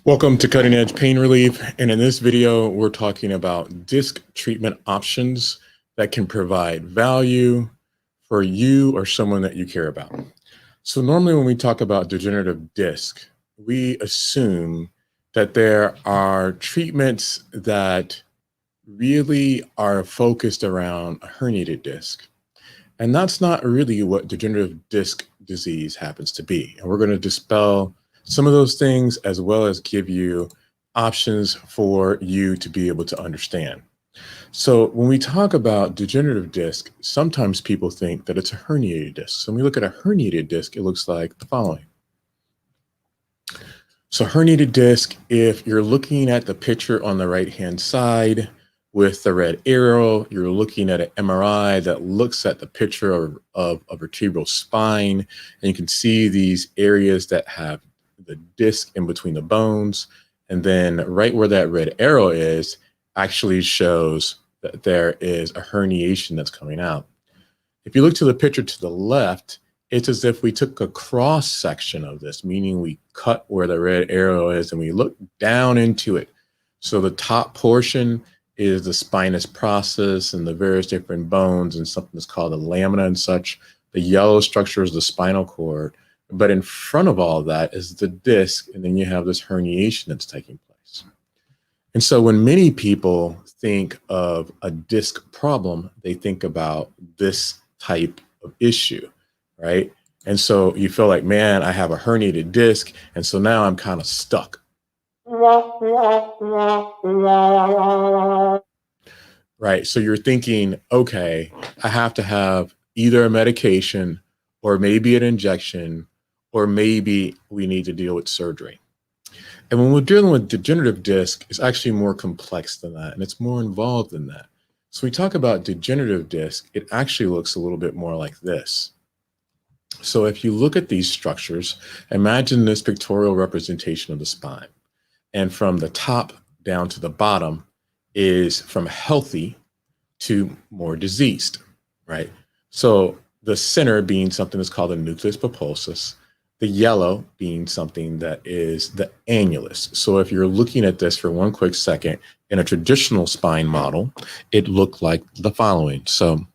Welcome to Cutting Edge Pain Relief, and in this video we're talking about disc treatment options that can provide value for you or someone that you care about. So normally when we talk about degenerative disc, we assume that there are treatments that really are focused around a herniated disc. And that's not really what degenerative disc disease happens to be. And we're going to dispel some of those things, as well as give you options for you to be able to understand. So when we talk about degenerative disc, sometimes people think that it's a herniated disc. So when we look at a herniated disc, it looks like the following. So herniated disc, if you're looking at the picture on the right-hand side with the red arrow, you're looking at an MRI that looks at the picture of a vertebral spine, and you can see these areas that have the disc in between the bones, and then right where that red arrow is actually shows that there is a herniation that's coming out. If you look to the picture to the left, it's as if we took a cross section of this, meaning we cut where the red arrow is and we look down into it. So the top portion is the spinous process and the various different bones and something that's called the lamina and such. The yellow structure is the spinal cord. But in front of all that is the disc, and then you have this herniation that's taking place. And so when many people think of a disc problem, they think about this type of issue, right? And so you feel like, man, I have a herniated disc, and so now I'm kind of stuck. Right, so you're thinking, okay, I have to have either a medication or maybe an injection, or maybe we need to deal with surgery. And when we're dealing with degenerative disc, it's actually more complex than that, and it's more involved than that. So we talk about degenerative disc, it actually looks a little bit more like this. So if you look at these structures, imagine this pictorial representation of the spine. And from the top down to the bottom is from healthy to more diseased, right? So the center being something that's called the nucleus pulposus, the yellow being something that is the annulus. So if you're looking at this for one quick second, in a traditional spine model, it looked like the following. So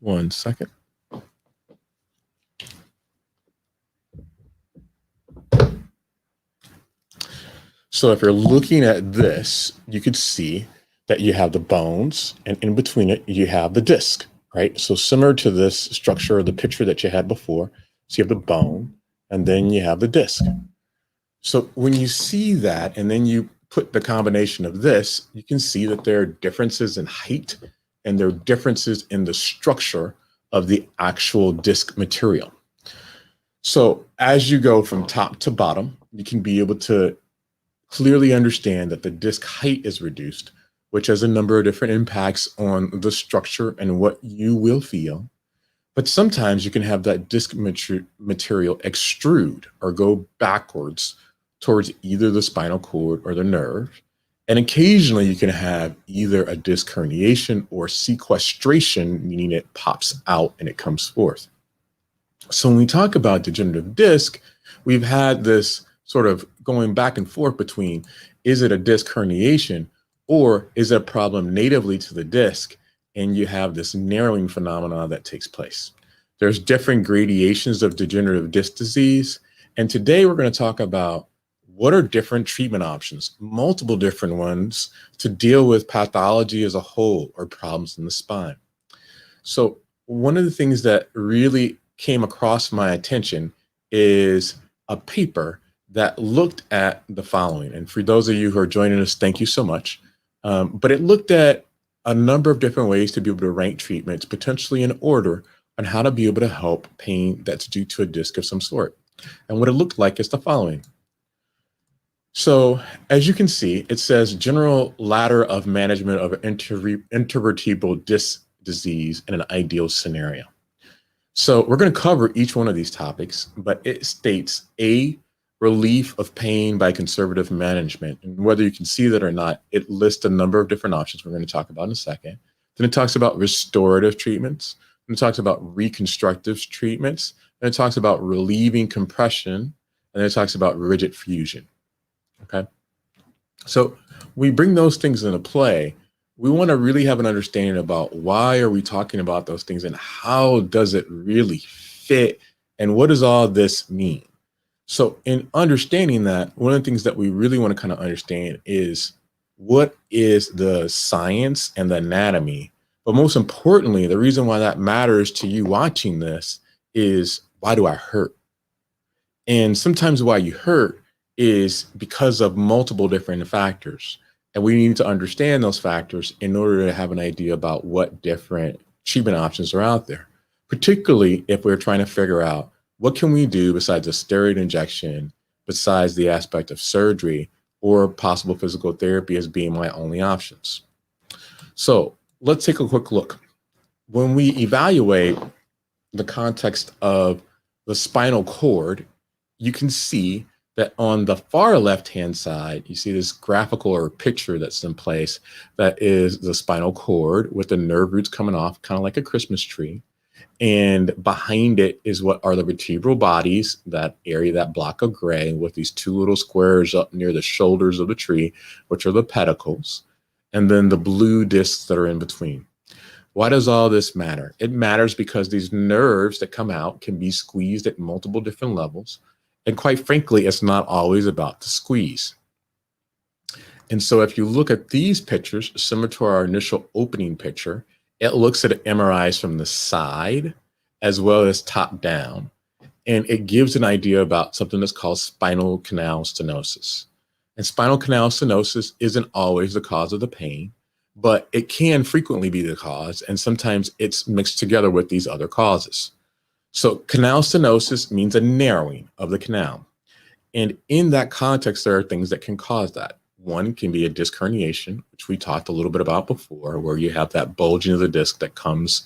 one second. So if you're looking at this, you could see that you have the bones, and in between it, you have the disc, right? So similar to this structure or the picture that you had before. So you have the bone, and then you have the disc. So when you see that, and then you put the combination of this, you can see that there are differences in height, and there are differences in the structure of the actual disc material. So as you go from top to bottom, you can be able to clearly understand that the disc height is reduced, which has a number of different impacts on the structure and what you will feel. But sometimes you can have that disc material extrude or go backwards towards either the spinal cord or the nerve. And occasionally you can have either a disc herniation or sequestration, meaning it pops out and it comes forth. So when we talk about degenerative disc, we've had this sort of going back and forth between, is it a disc herniation or is it a problem natively to the disc? And you have this narrowing phenomenon that takes place. There's different gradations of degenerative disc disease. And today we're going to talk about what are different treatment options, multiple different ones to deal with pathology as a whole or problems in the spine. So one of the things that really came across my attention is a paper that looked at the following. And for those of you who are joining us, thank you so much. But it looked at a number of different ways to be able to rank treatments, potentially in order on how to be able to help pain that's due to a disc of some sort. And what it looked like is the following. So as you can see, it says general ladder of management of intervertebral disc disease in an ideal scenario. So we're going to cover each one of these topics, but it states A, relief of pain by conservative management. And whether you can see that or not, it lists a number of different options we're going to talk about in a second. Then it talks about restorative treatments. Then it talks about reconstructive treatments. Then it talks about relieving compression. And then it talks about rigid fusion. Okay. So we bring those things into play. We want to really have an understanding about why are we talking about those things and how does it really fit and what does all this mean? So in understanding that, one of the things that we really want to kind of understand is what is the science and the anatomy. But most importantly, the reason why that matters to you watching this is, why do I hurt? And sometimes why you hurt is because of multiple different factors. And we need to understand those factors in order to have an idea about what different treatment options are out there, particularly if we're trying to figure out what can we do besides a steroid injection, besides the aspect of surgery or possible physical therapy as being my only options. So let's take a quick look. When we evaluate the context of the spinal cord, you can see that on the far left-hand side, you see this graphical or picture that's in place that is the spinal cord with the nerve roots coming off, kind of like a Christmas tree. And behind it is what are the vertebral bodies, that area, that block of gray with these two little squares up near the shoulders of the tree, which are the pedicles, and then the blue discs that are in between. Why does all this matter? It matters because these nerves that come out can be squeezed at multiple different levels. And quite frankly, it's not always about the squeeze. And so if you look at these pictures, similar to our initial opening picture, it looks at MRIs from the side as well as top down. And it gives an idea about something that's called spinal canal stenosis. And spinal canal stenosis isn't always the cause of the pain, but it can frequently be the cause. And sometimes it's mixed together with these other causes. So canal stenosis means a narrowing of the canal. And in that context, there are things that can cause that. One can be a disc herniation, which we talked a little bit about before, where you have that bulging of the disc that comes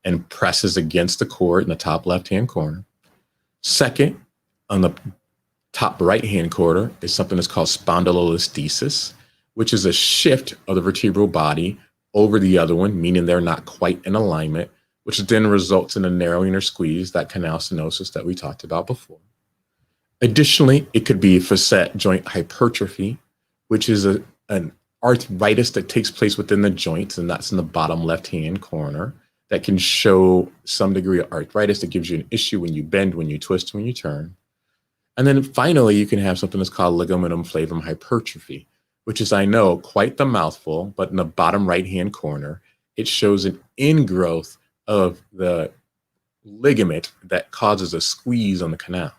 and presses against the cord in the top left-hand corner. Second, on the top right-hand corner is something that's called spondylolisthesis, which is a shift of the vertebral body over the other one, meaning they're not quite in alignment, which then results in a narrowing or squeeze, that canal stenosis that we talked about before. Additionally, it could be facet joint hypertrophy, which is an arthritis that takes place within the joints, and that's in the bottom left-hand corner, that can show some degree of arthritis that gives you an issue when you bend, when you twist, when you turn. And then finally, you can have something that's called ligamentum flavum hypertrophy, which is, I know, quite the mouthful, but in the bottom right-hand corner, it shows an ingrowth of the ligament that causes a squeeze on the canal.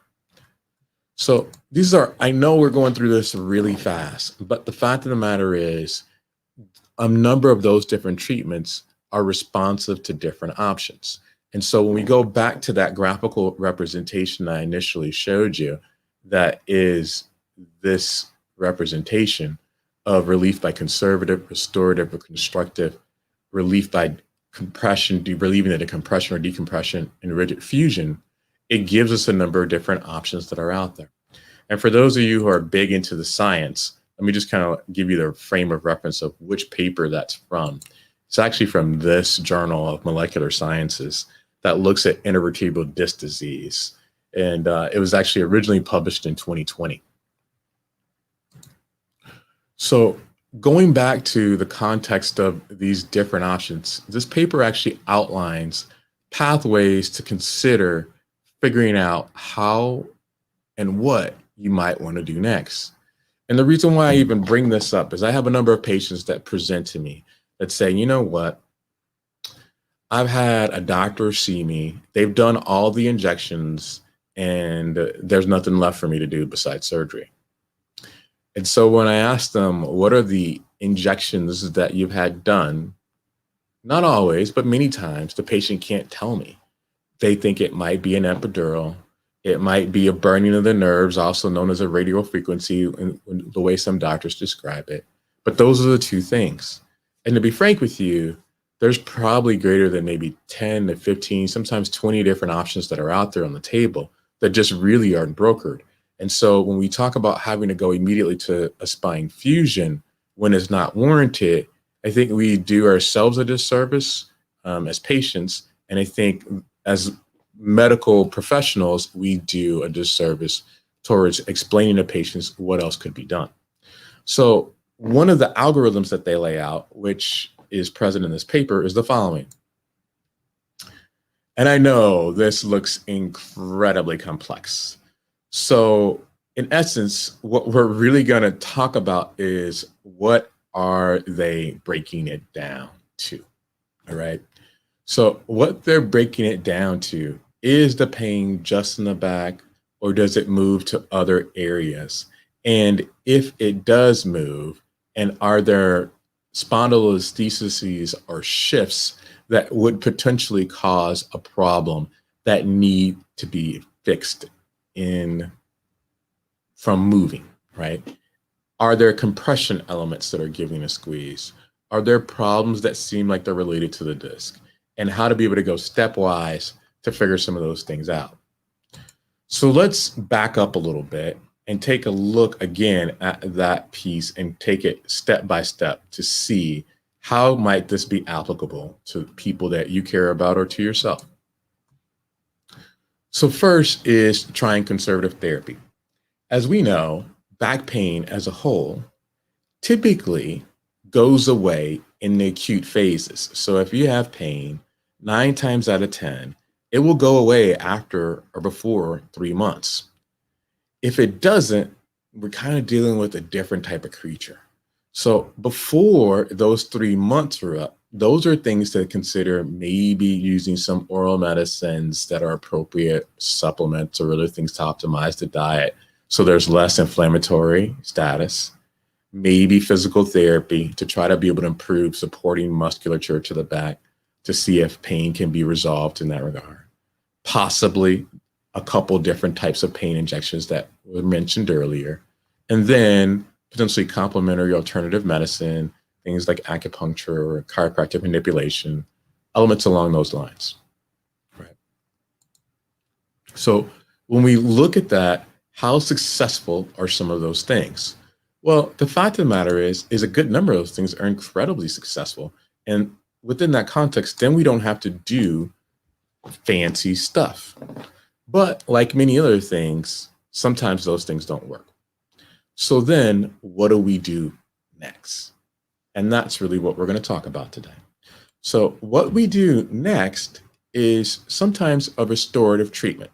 So these are, I know we're going through this really fast, but the fact of the matter is a number of those different treatments are responsive to different options. And so when we go back to that graphical representation I initially showed you, that is this representation of relief by conservative, restorative, or constructive, relief by compression, relieving the decompression or decompression, and rigid fusion, it gives us a number of different options that are out there. And for those of you who are big into the science, let me just kind of give you the frame of reference of which paper that's from. It's actually from this Journal of Molecular Sciences that looks at intervertebral disc disease. And it was actually originally published in 2020. So going back to the context of these different options, this paper actually outlines pathways to consider figuring out how and what you might want to do next. And the reason why I even bring this up is I have a number of patients that present to me that say, you know what, I've had a doctor see me, they've done all the injections, and there's nothing left for me to do besides surgery. And so when I ask them, what are the injections that you've had done? Not always, but many times the patient can't tell me. They think it might be an epidural. It might be a burning of the nerves, also known as a radial frequency, in the way some doctors describe it. But those are the two things. And to be frank with you, there's probably greater than maybe 10 to 15, sometimes 20 different options that are out there on the table that just really aren't brokered. And so when we talk about having to go immediately to a spine fusion when it's not warranted, I think we do ourselves a disservice as patients. And I think as medical professionals, we do a disservice towards explaining to patients what else could be done. So one of the algorithms that they lay out, which is present in this paper, is the following. And I know this looks incredibly complex. So in essence, what we're really going to talk about is what are they breaking it down to, all right? So what they're breaking it down to is the pain just in the back, or does it move to other areas? And if it does move, and are there spondylolistheses or shifts that would potentially cause a problem that need to be fixed from moving, right? Are there compression elements that are giving a squeeze? Are there problems that seem like they're related to the disc? And how to be able to go stepwise to figure some of those things out. So let's back up a little bit and take a look again at that piece and take it step by step to see how might this be applicable to people that you care about or to yourself. So first is trying conservative therapy. As we know, back pain as a whole typically goes away in the acute phases. So if you have pain, 9 times out of 10, it will go away after or before 3 months. If it doesn't, we're kind of dealing with a different type of creature. So before those 3 months are up, those are things to consider, maybe using some oral medicines that are appropriate, supplements or other things to optimize the diet so there's less inflammatory status. Maybe physical therapy to try to be able to improve supporting musculature to the back to see if pain can be resolved in that regard. Possibly a couple different types of pain injections that were mentioned earlier. And then potentially complementary alternative medicine, things like acupuncture or chiropractic manipulation, elements along those lines. Right. So when we look at that, how successful are some of those things? Well, the fact of the matter is a good number of those things are incredibly successful. And within that context, then we don't have to do fancy stuff. But like many other things, sometimes those things don't work. So then what do we do next? And that's really what we're going to talk about today. So what we do next is sometimes a restorative treatment.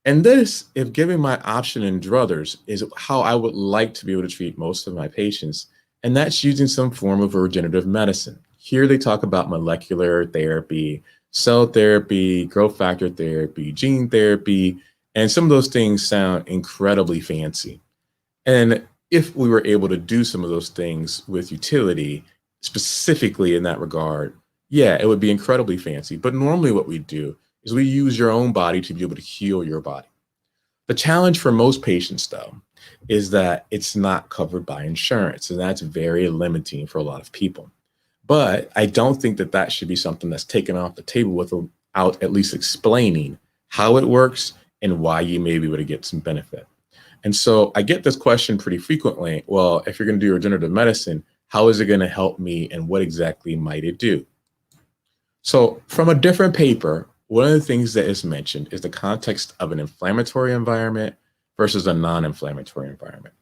And this, if given my option and druthers, is how I would like to be able to treat most of my patients. And that's using some form of regenerative medicine. Here they talk about molecular therapy, cell therapy, growth factor therapy, gene therapy, and some of those things sound incredibly fancy. And if we were able to do some of those things with utility, specifically in that regard, yeah, it would be incredibly fancy. But normally what we do is we use your own body to be able to heal your body. The challenge for most patients, though, is that it's not covered by insurance, and that's very limiting for a lot of people. But I don't think that that should be something that's taken off the table without at least explaining how it works and why you may be able to get some benefit. And so I get this question pretty frequently. Well, if you're going to do regenerative medicine, how is it going to help me and what exactly might it do? So from a different paper, one of the things that is mentioned is the context of an inflammatory environment versus a non-inflammatory environment.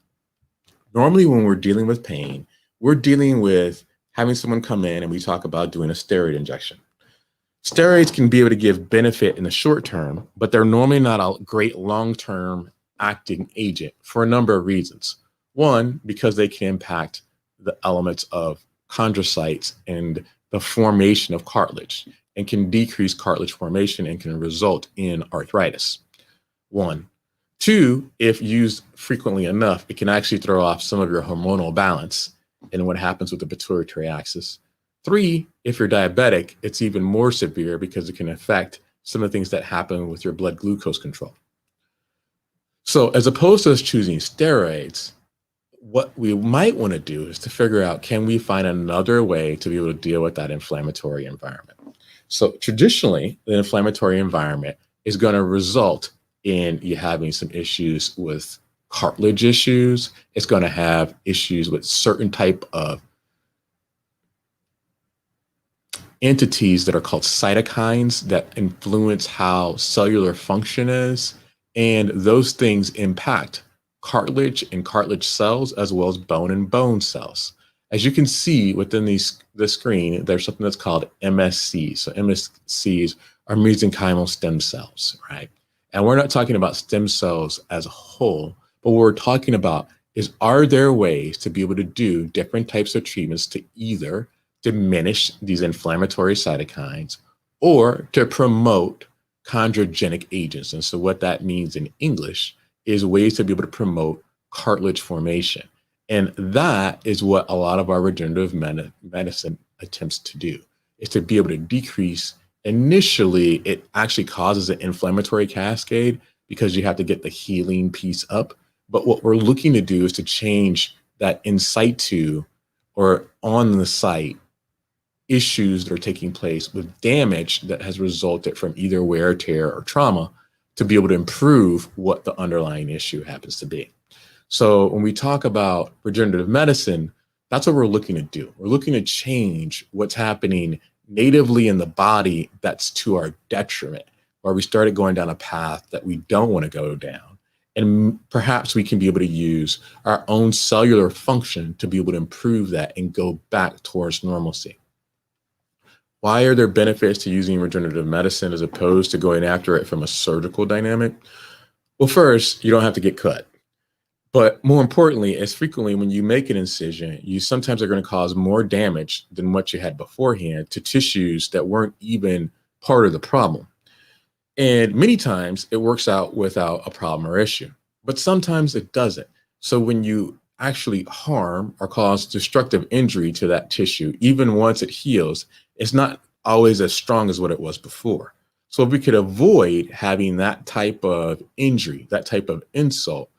Normally when we're dealing with pain, we're dealing with having someone come in and we talk about doing a steroid injection. Steroids can be able to give benefit in the short term, but they're normally not a great long-term acting agent for a number of reasons. One, because they can impact the elements of chondrocytes and the formation of cartilage and can decrease cartilage formation and can result in arthritis. One. Two, if used frequently enough, it can actually throw off some of your hormonal balance and what happens with the pituitary axis. Three, if you're diabetic, it's even more severe because it can affect some of the things that happen with your blood glucose control. So as opposed to us choosing steroids, what we might want to do is to figure out, can we find another way to be able to deal with that inflammatory environment? So traditionally, the inflammatory environment is going to result in you having some issues with cartilage issues. It's going to have issues with certain type of entities that are called cytokines that influence how cellular function is. And those things impact cartilage and cartilage cells, as well as bone and bone cells. As you can see within the screen, there's something that's called MSCs. So MSCs are mesenchymal stem cells, right? And we're not talking about stem cells as a whole, but what we're talking about is, are there ways to be able to do different types of treatments to either diminish these inflammatory cytokines or to promote chondrogenic agents? And so what that means in English is ways to be able to promote cartilage formation. And that is what a lot of our regenerative medicine attempts to do, is to be able to decrease. Initially, it actually causes an inflammatory cascade because you have to get the healing piece up. But what we're looking to do is to change that in situ or on the site issues that are taking place with damage that has resulted from either wear, tear, or trauma, to be able to improve what the underlying issue happens to be. So when we talk about regenerative medicine, that's what we're looking to do. We're looking to change what's happening natively in the body that's to our detriment, where we started going down a path that we don't want to go down. And perhaps we can be able to use our own cellular function to be able to improve that and go back towards normalcy. Why are there benefits to using regenerative medicine as opposed to going after it from a surgical dynamic? Well, first, you don't have to get cut. But more importantly, as frequently when you make an incision, you sometimes are going to cause more damage than what you had beforehand to tissues that weren't even part of the problem. And many times it works out without a problem or issue, but sometimes it doesn't. So when you actually harm or cause destructive injury to that tissue, even once it heals, it's not always as strong as what it was before. So if we could avoid having that type of injury, that type of insult,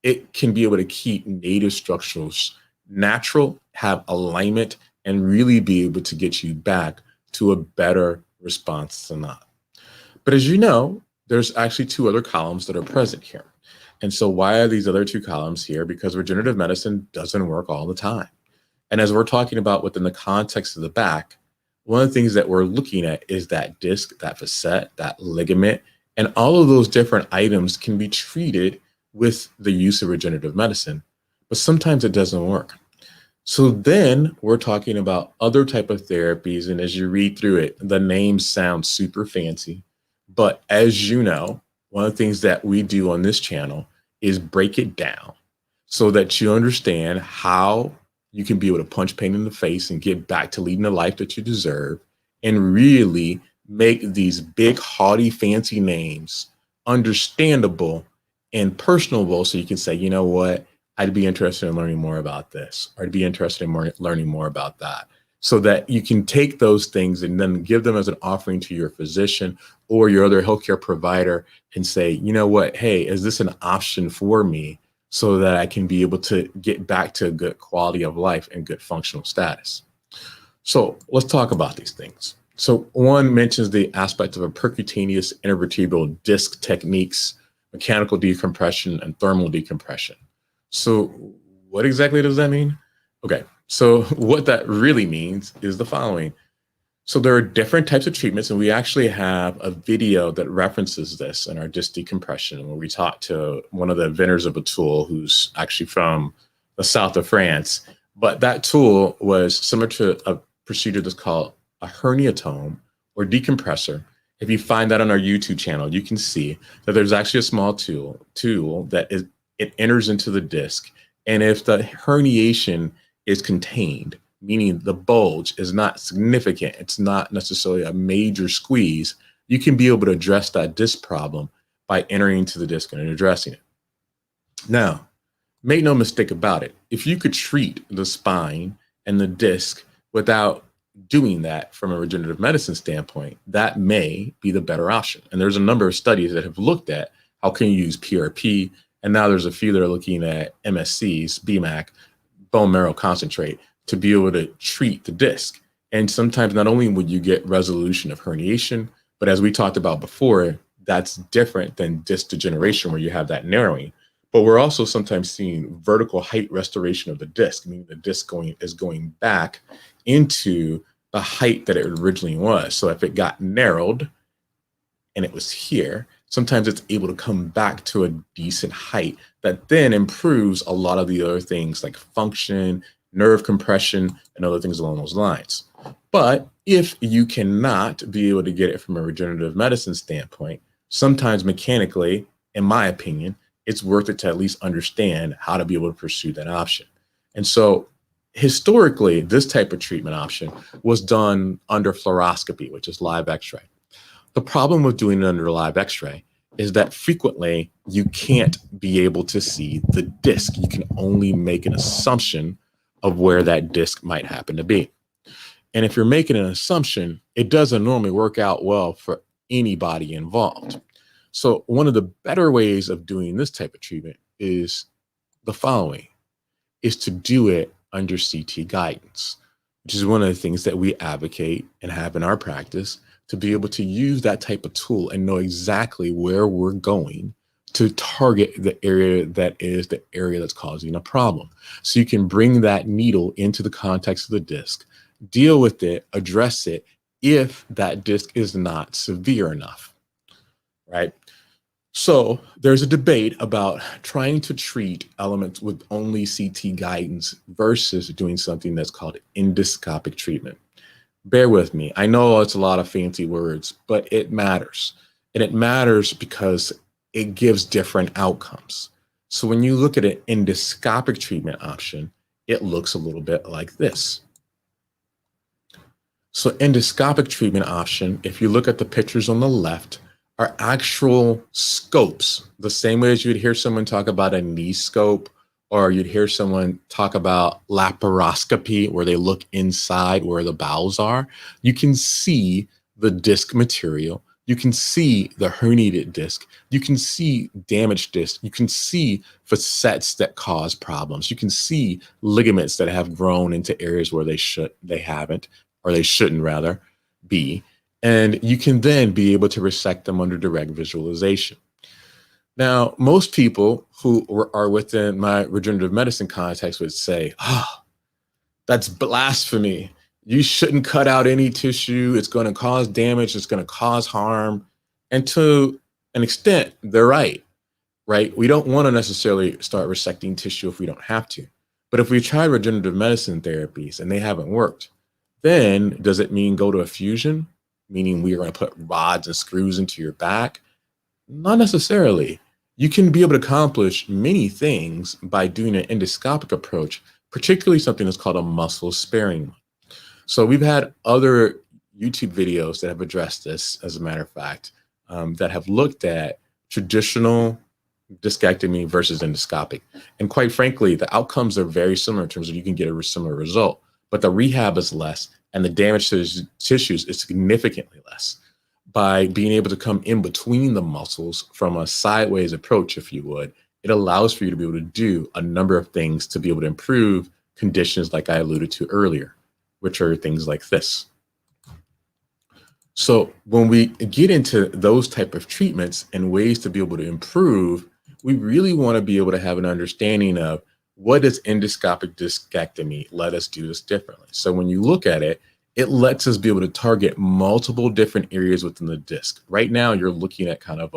it can be able to keep native structures natural, have alignment, and really be able to get you back to a better response than not. But as you know, there's actually two other columns that are present here. And so why are these other two columns here? Because regenerative medicine doesn't work all the time. And as we're talking about within the context of the back, one of the things that we're looking at is that disc, that facet, that ligament, and all of those different items can be treated with the use of regenerative medicine, but sometimes it doesn't work. So then we're talking about other type of therapies. And as you read through it, the names sound super fancy. But as you know, one of the things that we do on this channel is break it down so that you understand how you can be able to punch pain in the face and get back to leading the life that you deserve, and really make these big, haughty, fancy names understandable and personable, so you can say, you know what, I'd be interested in learning more about this, or I'd be interested in learning more about that, so that you can take those things and then give them as an offering to your physician or your other healthcare provider and say, you know what, hey, is this an option for me so that I can be able to get back to a good quality of life and good functional status? So let's talk about these things. So one mentions the aspect of a percutaneous intervertebral disc techniques, mechanical decompression, and thermal decompression. So what exactly does that mean? Okay, so what that really means is the following. So there are different types of treatments, and we actually have a video that references this in our disc decompression, where we talked to one of the inventors of a tool who's actually from the south of France. But that tool was similar to a procedure that's called a herniatome or decompressor. If you find that on our YouTube channel, you can see that there's actually a small tool that it enters into the disc. And if the herniation is contained, meaning the bulge is not significant, it's not necessarily a major squeeze, you can be able to address that disc problem by entering into the disc and addressing it. Now, make no mistake about it. If you could treat the spine and the disc without doing that from a regenerative medicine standpoint, that may be the better option. And there's a number of studies that have looked at how can you use PRP, and now there's a few that are looking at MSCs, BMAC, bone marrow concentrate, to be able to treat the disc. And sometimes not only would you get resolution of herniation, but as we talked about before, that's different than disc degeneration where you have that narrowing. But we're also sometimes seeing vertical height restoration of the disc, meaning the disc is going back into the height that it originally was. So if it got narrowed and it was here, sometimes it's able to come back to a decent height that then improves a lot of the other things like function, nerve compression, and other things along those lines. But if you cannot be able to get it from a regenerative medicine standpoint, sometimes mechanically, in my opinion, it's worth it to at least understand how to be able to pursue that option. And so historically, this type of treatment option was done under fluoroscopy, which is live x-ray. The problem with doing it under live x-ray is that frequently you can't be able to see the disc. You can only make an assumption of where that disc might happen to be. And if you're making an assumption, it doesn't normally work out well for anybody involved. So one of the better ways of doing this type of treatment is the following, is to do it under CT guidance, which is one of the things that we advocate and have in our practice, to be able to use that type of tool and know exactly where we're going to target the area that is the area that's causing a problem. So you can bring that needle into the context of the disc, deal with it, address it if that disc is not severe enough, right? So there's a debate about trying to treat elements with only CT guidance versus doing something that's called endoscopic treatment. Bear with me. I know it's a lot of fancy words, but it matters. And it matters because it gives different outcomes. So when you look at an endoscopic treatment option, it looks a little bit like this. So endoscopic treatment option, if you look at the pictures on the left, are actual scopes, the same way as you'd hear someone talk about a knee scope, or you'd hear someone talk about laparoscopy, where they look inside where the bowels are. You can see the disc material. You can see the herniated disc. You can see damaged disc. You can see facets that cause problems. You can see ligaments that have grown into areas where they shouldn't rather be. And you can then be able to resect them under direct visualization. Now, most people who are within my regenerative medicine context would say, oh, that's blasphemy. You shouldn't cut out any tissue. It's going to cause damage. It's going to cause harm. And to an extent, they're right? We don't want to necessarily start resecting tissue if we don't have to. But if we try regenerative medicine therapies and they haven't worked, then does it mean go to a fusion? Meaning we are going to put rods and screws into your back? Not necessarily. You can be able to accomplish many things by doing an endoscopic approach, particularly something that's called a muscle sparing one. So we've had other YouTube videos that have addressed this, as a matter of fact, that have looked at traditional discectomy versus endoscopic. And quite frankly, the outcomes are very similar in terms of you can get a similar result, but the rehab is less and the damage to the tissues is significantly less. By being able to come in between the muscles from a sideways approach, if you would, it allows for you to be able to do a number of things to be able to improve conditions like I alluded to earlier, which are things like this. So when we get into those type of treatments and ways to be able to improve, we really want to be able to have an understanding of what does endoscopic discectomy let us do this differently. So when you look at it, it lets us be able to target multiple different areas within the disc. Right now, you're looking at kind of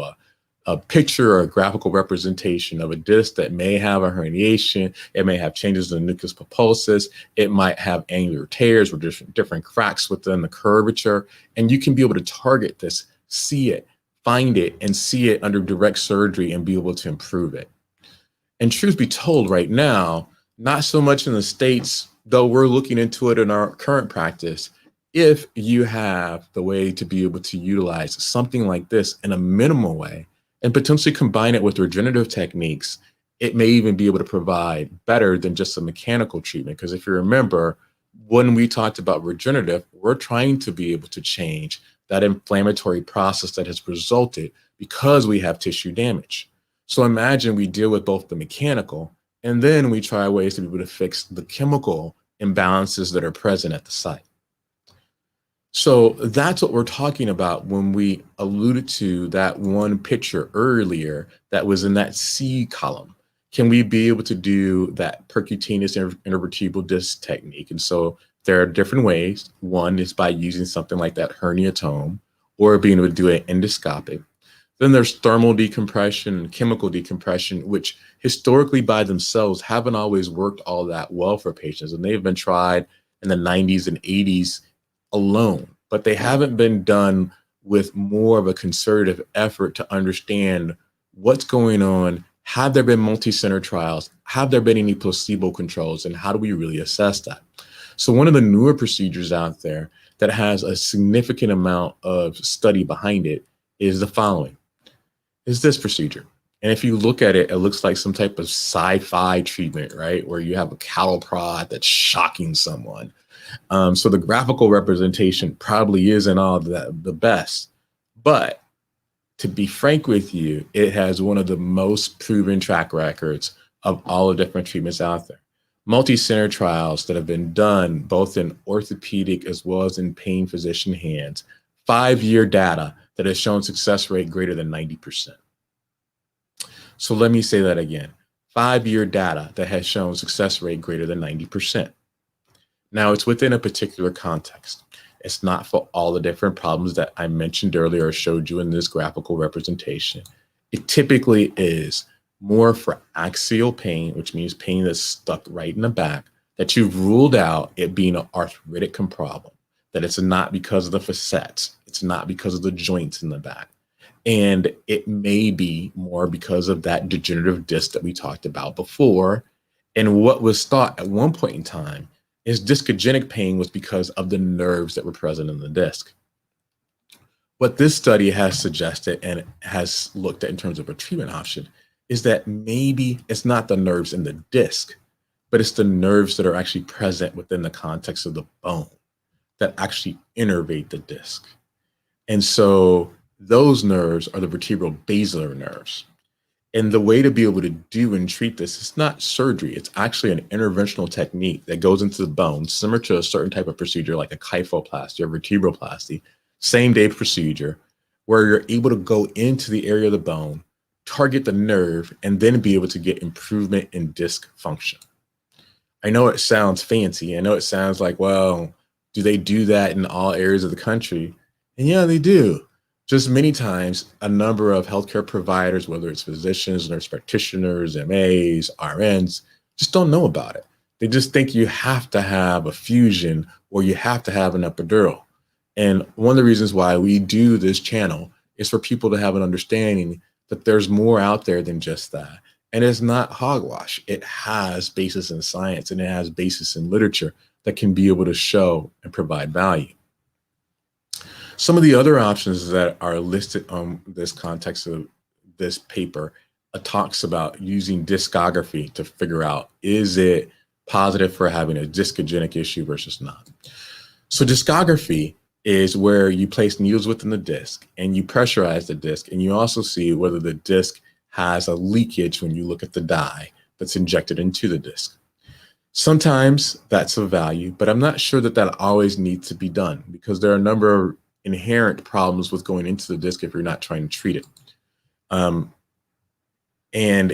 a picture or a graphical representation of a disc that may have a herniation. It may have changes in the nucleus pulposus. It might have angular tears or different cracks within the curvature. And you can be able to target this, see it, find it, and see it under direct surgery and be able to improve it. And truth be told, right now, not so much in the States, though we're looking into it in our current practice. If you have the way to be able to utilize something like this in a minimal way and potentially combine it with regenerative techniques, it may even be able to provide better than just a mechanical treatment. Because if you remember, when we talked about regenerative, we're trying to be able to change that inflammatory process that has resulted because we have tissue damage. So imagine we deal with both the mechanical and then we try ways to be able to fix the chemical imbalances that are present at the site. So that's what we're talking about when we alluded to that one picture earlier that was in that C column. Can we be able to do that percutaneous intervertebral disc technique? And so there are different ways. One is by using something like that herniatome or being able to do it endoscopic. Then there's thermal decompression and chemical decompression, which historically by themselves haven't always worked all that well for patients. And they've been tried in the 90s and 80s alone, but they haven't been done with more of a concerted effort to understand what's going on. Have there been multi-center trials? Have there been any placebo controls? And how do we really assess that? So one of the newer procedures out there that has a significant amount of study behind it is the following. Is this procedure. And if you look at it, it looks like some type of sci-fi treatment, right? Where you have a cattle prod that's shocking someone. So the graphical representation probably isn't all the best. But to be frank with you, it has one of the most proven track records of all the different treatments out there. Multi-center trials that have been done both in orthopedic as well as in pain physician hands, 5-year data that has shown success rate greater than 90%. So let me say that again, 5-year data that has shown success rate greater than 90%. Now it's within a particular context. It's not for all the different problems that I mentioned earlier or showed you in this graphical representation. It typically is more for axial pain, which means pain that's stuck right in the back, that you've ruled out it being an arthritic problem, that it's not because of the facets, it's not because of the joints in the back. And it may be more because of that degenerative disc that we talked about before. And what was thought at one point in time is discogenic pain was because of the nerves that were present in the disc. What this study has suggested and has looked at in terms of a treatment option is that maybe it's not the nerves in the disc, but it's the nerves that are actually present within the context of the bone that actually innervate the disc. And so those nerves are the vertebral basilar nerves. And the way to be able to do and treat this is not surgery. It's actually an interventional technique that goes into the bone, similar to a certain type of procedure like a kyphoplasty or vertebroplasty, same day procedure, where you're able to go into the area of the bone, target the nerve, and then be able to get improvement in disc function. I know it sounds fancy. I know it sounds like, well, do they do that in all areas of the country? And yeah, they do. Just many times, a number of healthcare providers, whether it's physicians, nurse practitioners, MAs, RNs, just don't know about it. They just think you have to have a fusion or you have to have an epidural. And one of the reasons why we do this channel is for people to have an understanding that there's more out there than just that. And it's not hogwash. It has basis in science and it has basis in literature that can be able to show and provide value. Some of the other options that are listed on this context of this paper talks about using discography to figure out, is it positive for having a discogenic issue versus not? So discography is where you place needles within the disc and you pressurize the disc, and you also see whether the disc has a leakage when you look at the dye that's injected into the disc. Sometimes that's of value, but I'm not sure that that always needs to be done because there are a number of inherent problems with going into the disc if you're not trying to treat it. And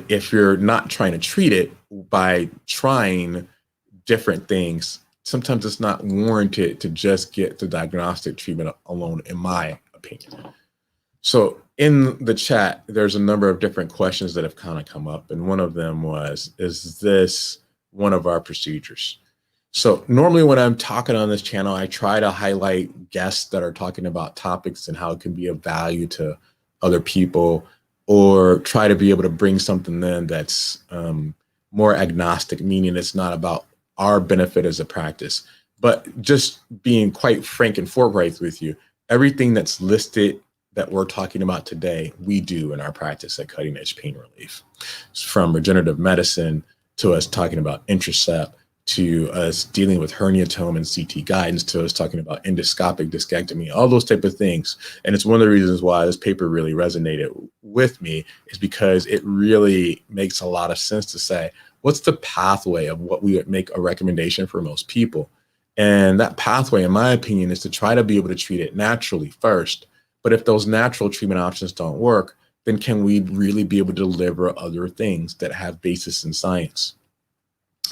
if you're not trying to treat it by trying different things, sometimes it's not warranted to just get the diagnostic treatment alone, in my opinion. So in the chat, there's a number of different questions that have kind of come up. And one of them was, is this one of our procedures? So normally when I'm talking on this channel, I try to highlight guests that are talking about topics and how it can be of value to other people, or try to be able to bring something in that's more agnostic, meaning it's not about our benefit as a practice. But just being quite frank and forthright with you, everything that's listed that we're talking about today, we do in our practice at Cutting Edge Pain Relief. From regenerative medicine to us talking about Intracept, to us dealing with herniatome and CT guidance, to us talking about endoscopic discectomy, all those type of things. And it's one of the reasons why this paper really resonated with me, is because it really makes a lot of sense to say, what's the pathway of what we would make a recommendation for most people? And that pathway, in my opinion, is to try to be able to treat it naturally first. But if those natural treatment options don't work, then can we really be able to deliver other things that have basis in science?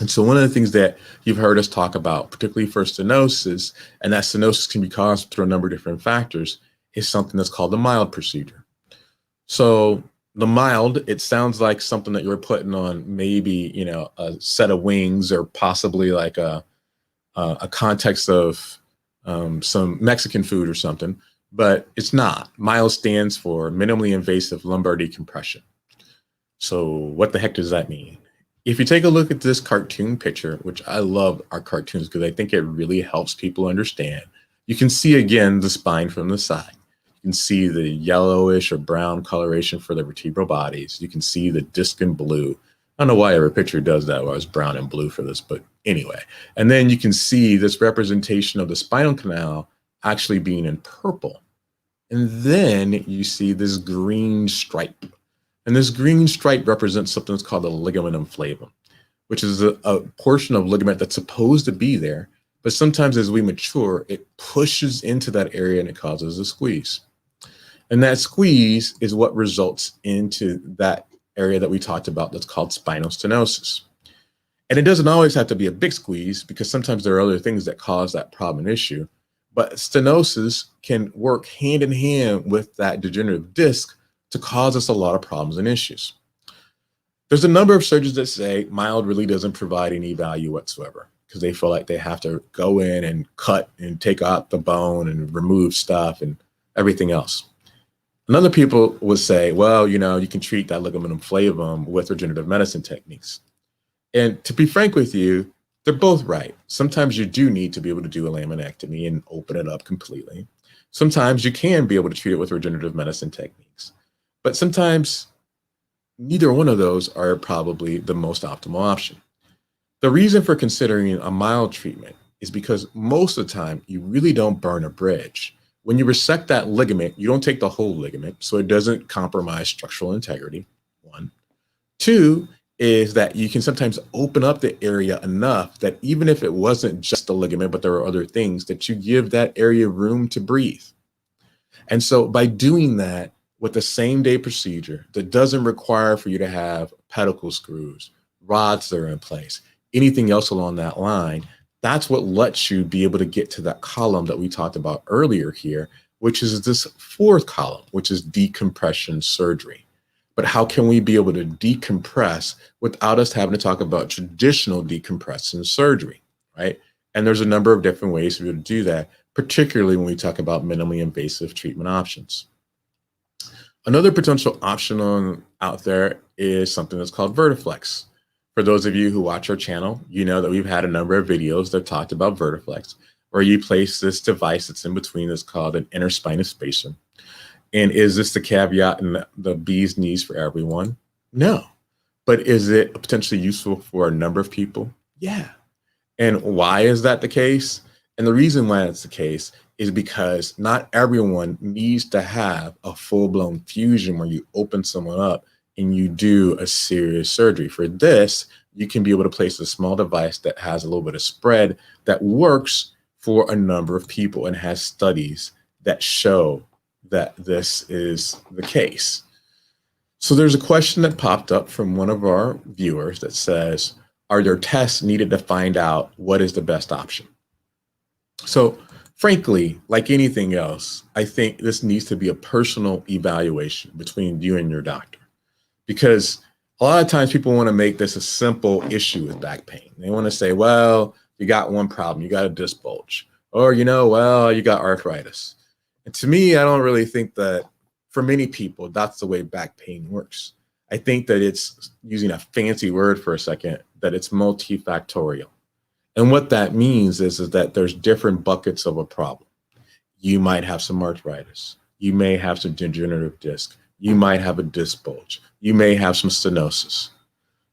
And so one of the things that you've heard us talk about, particularly for stenosis, and that stenosis can be caused through a number of different factors, is something that's called the mild procedure. So the mild, it sounds like something that you're putting on maybe, a set of wings or possibly like a context of some Mexican food or something, but it's not. Mild stands for minimally invasive lumbar decompression. So what the heck does that mean? If you take a look at this cartoon picture, which I love our cartoons because I think it really helps people understand, you can see again the spine from the side. You can see the yellowish or brown coloration for the vertebral bodies. You can see the disc in blue. I don't know why every picture does that, where it's brown and blue for this, but anyway. And then you can see this representation of the spinal canal actually being in purple. And then you see this green stripe. And this green stripe represents something that's called the ligamentum flavum, which is a portion of ligament that's supposed to be there, but sometimes as we mature, it pushes into that area and it causes a squeeze. And that squeeze is what results into that area that we talked about that's called spinal stenosis. And it doesn't always have to be a big squeeze because sometimes there are other things that cause that problem and issue. But stenosis can work hand in hand with that degenerative disc to cause us a lot of problems and issues. There's a number of surgeons that say mild really doesn't provide any value whatsoever because they feel like they have to go in and cut and take out the bone and remove stuff and everything else. And other people would say, well, you can treat that ligamentum flavum with regenerative medicine techniques. And to be frank with you, they're both right. Sometimes you do need to be able to do a laminectomy and open it up completely. Sometimes you can be able to treat it with regenerative medicine techniques. But sometimes neither one of those are probably the most optimal option. The reason for considering a mild treatment is because most of the time you really don't burn a bridge. When you resect that ligament, you don't take the whole ligament, so it doesn't compromise structural integrity, one. Two is that you can sometimes open up the area enough that even if it wasn't just the ligament, but there are other things, that you give that area room to breathe. And so by doing that with the same day procedure that doesn't require for you to have pedicle screws, rods that are in place, anything else along that line, that's what lets you be able to get to that column that we talked about earlier here, which is this fourth column, which is decompression surgery. But how can we be able to decompress without us having to talk about traditional decompression surgery, right? And there's a number of different ways to be able to do that, particularly when we talk about minimally invasive treatment options. Another potential option out there is something that's called Vertiflex. For those of you who watch our channel, you know that we've had a number of videos that talked about Vertiflex, where you place this device that's in between that's called an interspinous spacer. And is this the caveat and the bee's knees for everyone? No. But is it potentially useful for a number of people? Yeah. And why is that the case? And the reason why that's the case is because not everyone needs to have a full-blown fusion where you open someone up and you do a serious surgery. For this, you can be able to place a small device that has a little bit of spread that works for a number of people and has studies that show that this is the case. So there's a question that popped up from one of our viewers that says, are there tests needed to find out what is the best option? So frankly, like anything else, I think this needs to be a personal evaluation between you and your doctor, because a lot of times people want to make this a simple issue with back pain. They want to say, well, you got one problem, you got a disc bulge, or, well, you got arthritis. And to me, I don't really think that for many people, that's the way back pain works. I think that it's, using a fancy word for a second, that it's multifactorial. And what that means is that there's different buckets of a problem. You might have some arthritis. You may have some degenerative disc. You might have a disc bulge. You may have some stenosis.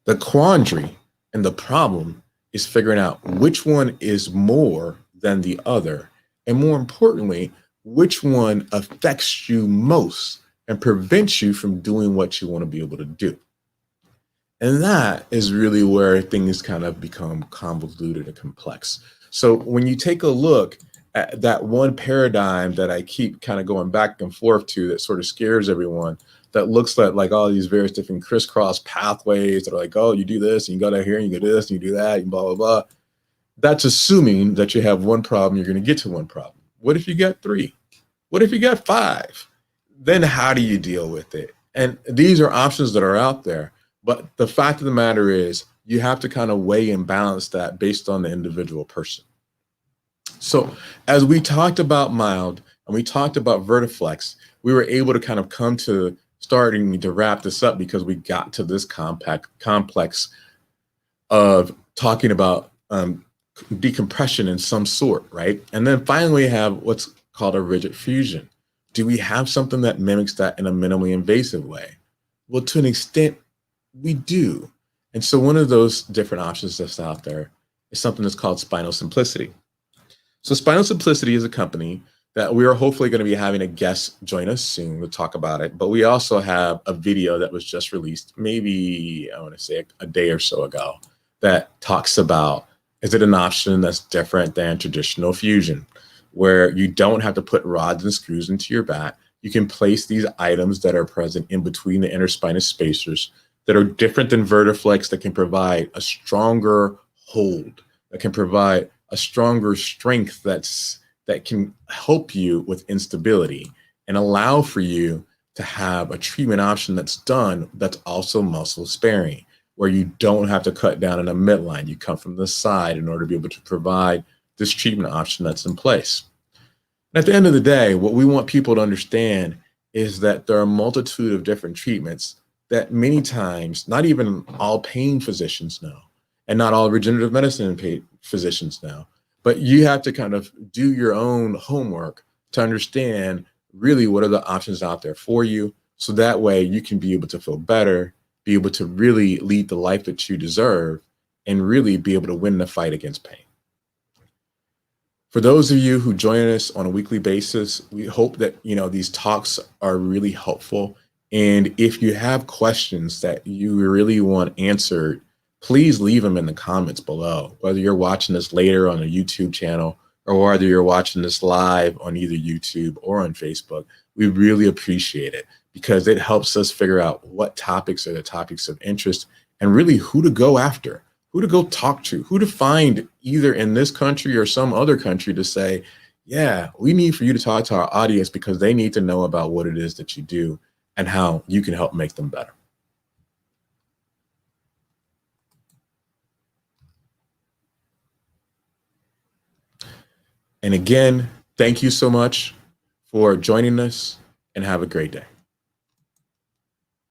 The quandary and the problem is figuring out which one is more than the other. And more importantly, which one affects you most and prevents you from doing what you want to be able to do. And that is really where things kind of become convoluted and complex. So when you take a look at that one paradigm that I keep kind of going back and forth to that sort of scares everyone, that looks like all these various different crisscross pathways that are like, oh, you do this and you go down here and you do this and you do that and blah, blah, blah. That's assuming that you have one problem, you're going to get to one problem. What if you got 3? What if you got 5? Then how do you deal with it? And these are options that are out there. But the fact of the matter is, you have to kind of weigh and balance that based on the individual person. So as we talked about mild and we talked about Vertiflex, we were able to kind of come to starting to wrap this up because we got to this complex of talking about decompression in some sort, right? And then finally we have what's called a rigid fusion. Do we have something that mimics that in a minimally invasive way? Well, to an extent, we do. And so one of those different options that's out there is something that's called Spinal Simplicity. So Spinal Simplicity is a company that we are hopefully going to be having a guest join us soon to talk about it. But we also have a video that was just released, maybe I want to say a day or so ago, that talks about, is it an option that's different than traditional fusion, where you don't have to put rods and screws into your back. You can place these items that are present in between the interspinous spacers that are different than Vertiflex, that can provide a stronger hold, that can provide a stronger strength that can help you with instability and allow for you to have a treatment option that's done that's also muscle sparing, where you don't have to cut down in a midline. You come from the side in order to be able to provide this treatment option that's in place. And at the end of the day, what we want people to understand is that there are a multitude of different treatments that many times not even all pain physicians know, and not all regenerative medicine physicians know. But you have to kind of do your own homework to understand really what are the options out there for you. So that way you can be able to feel better, be able to really lead the life that you deserve, and really be able to win the fight against pain. For those of you who join us on a weekly basis, we hope that these talks are really helpful. And if you have questions that you really want answered, please leave them in the comments below, whether you're watching this later on a YouTube channel or whether you're watching this live on either YouTube or on Facebook. We really appreciate it because it helps us figure out what topics are the topics of interest and really who to go after, who to go talk to, who to find either in this country or some other country to say, yeah, we need for you to talk to our audience because they need to know about what it is that you do and how you can help make them better. And again, thank you so much for joining us and have a great day.